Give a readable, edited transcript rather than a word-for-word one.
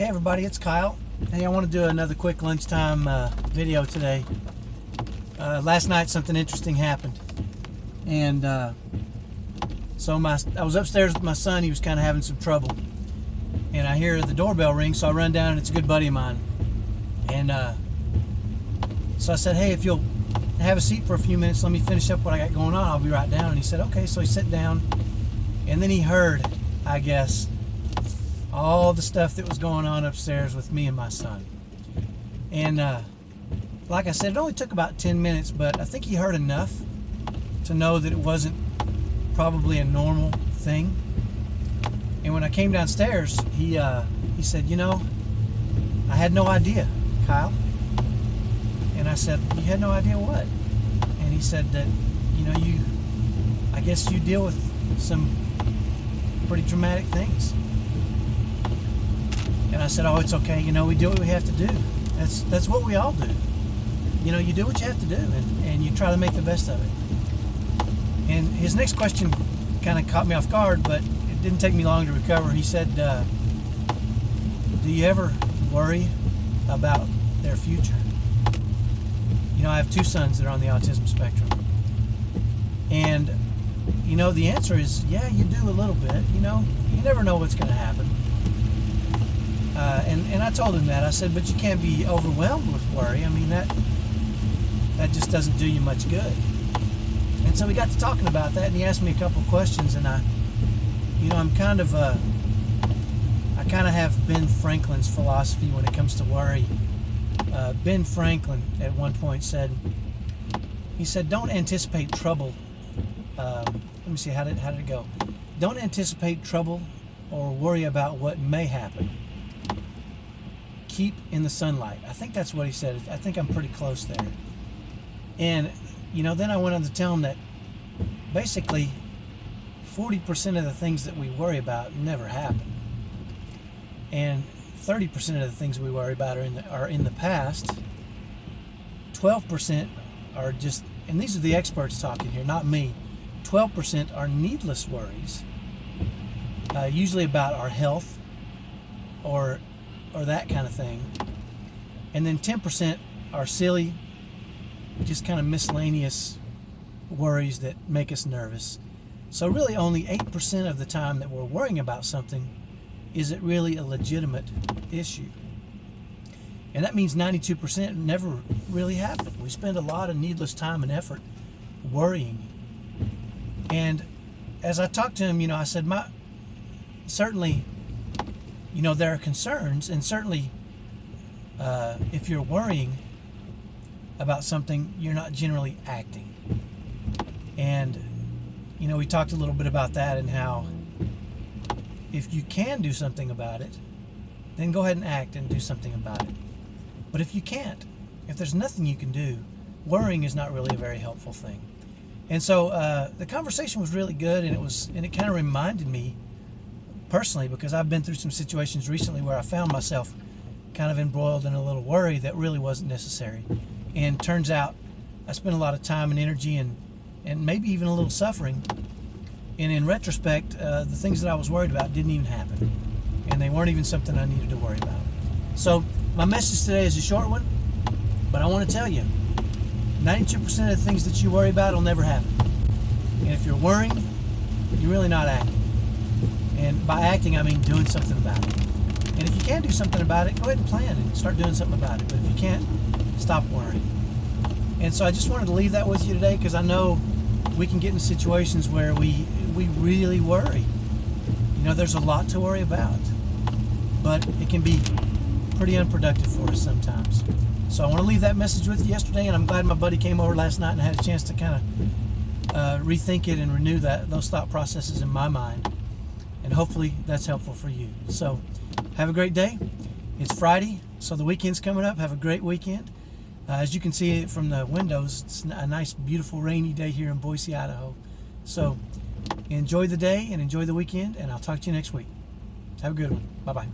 Hey everybody, it's Kyle. Hey, I want to do another quick lunchtime video today. Last night something interesting happened, and so I was upstairs with my son. He was kind of having some trouble, and I hear the doorbell ring, so I run down, and it's a good buddy of mine. And so I said, hey, if you'll have a seat for a few minutes, let me finish up what I got going on, I'll be right down. And he said, okay. So he sat down, and then he heard, I guess, all the stuff that was going on upstairs with me and my son. And like I said, it only took about 10 minutes, but I think he heard enough to know that it wasn't probably a normal thing. And when I came downstairs, he said, you know, I had no idea, Kyle. And I said, you had no idea what? And he said that, you know, I guess you deal with some pretty dramatic things. And I said, oh, it's okay. You know, we do what we have to do. That's what we all do. You know, you do what you have to do, and you try to make the best of it. And his next question kind of caught me off guard, but it didn't take me long to recover. He said, do you ever worry about their future? You know, I have two sons that are on the autism spectrum. And, you know, the answer is, yeah, you do a little bit. You know, you never know what's going to happen. And I told him that. I said, but you can't be overwhelmed with worry. I mean, that just doesn't do you much good. And so we got to talking about that, and he asked me a couple of questions, and I kind of have Ben Franklin's philosophy when it comes to worry. Ben Franklin at one point said, he said, don't anticipate trouble. Let me see, how did it go? Don't anticipate trouble or worry about what may happen. Keep in the sunlight. I think that's what he said. I think I'm pretty close there. And, you know, then I went on to tell him that basically 40% of the things that we worry about never happen. And 30% of the things we worry about are in the past. 12% are just, and these are the experts talking here, not me. 12% are needless worries, usually about our health or that kind of thing. And then 10% are silly, just kind of miscellaneous worries that make us nervous. So really only 8% of the time that we're worrying about something is it really a legitimate issue. And that means 92% never really happen. We spend a lot of needless time and effort worrying. And as I talked to him, you know, I said, certainly, you know, there are concerns, and certainly if you're worrying about something, you're not generally acting. And, you know, we talked a little bit about that and how if you can do something about it, then go ahead and act and do something about it. But if you can't, if there's nothing you can do, worrying is not really a very helpful thing. And so the conversation was really good, and it kind of reminded me personally, because I've been through some situations recently where I found myself kind of embroiled in a little worry that really wasn't necessary. And turns out I spent a lot of time and energy and maybe even a little suffering. And in retrospect, the things that I was worried about didn't even happen. And they weren't even something I needed to worry about. So my message today is a short one, but I want to tell you, 92% of the things that you worry about will never happen. And if you're worrying, you're really not acting. And by acting, I mean doing something about it. And if you can do something about it, go ahead and plan and start doing something about it. But if you can't, stop worrying. And so I just wanted to leave that with you today, because I know we can get in situations where we really worry. You know, there's a lot to worry about, but it can be pretty unproductive for us sometimes. So I want to leave that message with you yesterday, and I'm glad my buddy came over last night and had a chance to kind of rethink it and renew those thought processes in my mind. And hopefully that's helpful for you. So have a great day. It's Friday, so the weekend's coming up. Have a great weekend. As you can see from the windows, it's a nice, beautiful, rainy day here in Boise, Idaho. So enjoy the day and enjoy the weekend, and I'll talk to you next week. Have a good one. Bye-bye.